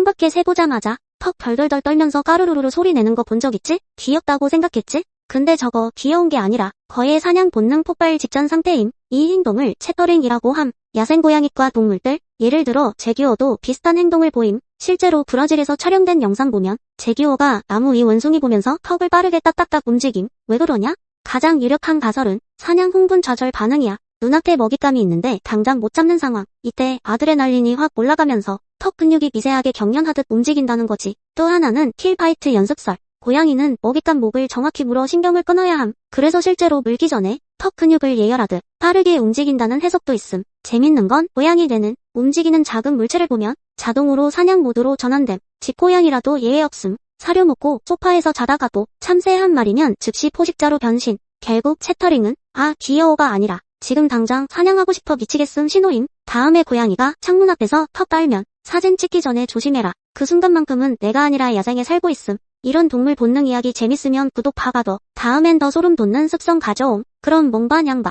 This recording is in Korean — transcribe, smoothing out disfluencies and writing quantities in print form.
창밖에 새 보자마자 턱 덜덜덜 떨면서 까르르르 소리 내는 거 본 적 있지? 귀엽다고 생각했지? 근데 저거 귀여운 게 아니라 거의 사냥 본능 폭발 직전 상태임. 이 행동을 채터링이라고 함. 야생 고양이과 동물들, 예를 들어 제규어도 비슷한 행동을 보임. 실제로 브라질에서 촬영된 영상 보면 제규어가 나무 위 원숭이 보면서 턱을 빠르게 딱딱딱 움직임. 왜 그러냐? 가장 유력한 가설은 사냥 흥분 좌절 반응이야. 눈앞에 먹잇감이 있는데 당장 못 잡는 상황. 이때 아드레날린이 확 올라가면서 턱 근육이 미세하게 경련하듯 움직인다는 거지. 또 하나는 킬파이트 연습설. 고양이는 먹잇감 목을 정확히 물어 신경을 끊어야 함. 그래서 실제로 물기 전에 턱 근육을 예열하듯 빠르게 움직인다는 해석도 있음. 재밌는 건 고양이 뇌는 움직이는 작은 물체를 보면 자동으로 사냥 모드로 전환됨. 집고양이라도 예외 없음. 사료 먹고 소파에서 자다가도 참새 한 마리면 즉시 포식자로 변신. 결국 채터링은 귀여워가 아니라 지금 당장 사냥하고 싶어 미치겠음 신호임. 다음에 고양이가 창문 앞에서 턱 빨면 사진 찍기 전에 조심해라. 그 순간만큼은 내가 아니라 야생에 살고 있음. 이런 동물 본능 이야기 재밌으면 구독 박아둬. 다음엔 더 소름 돋는 습성 가져옴. 그럼 몽반 양봐.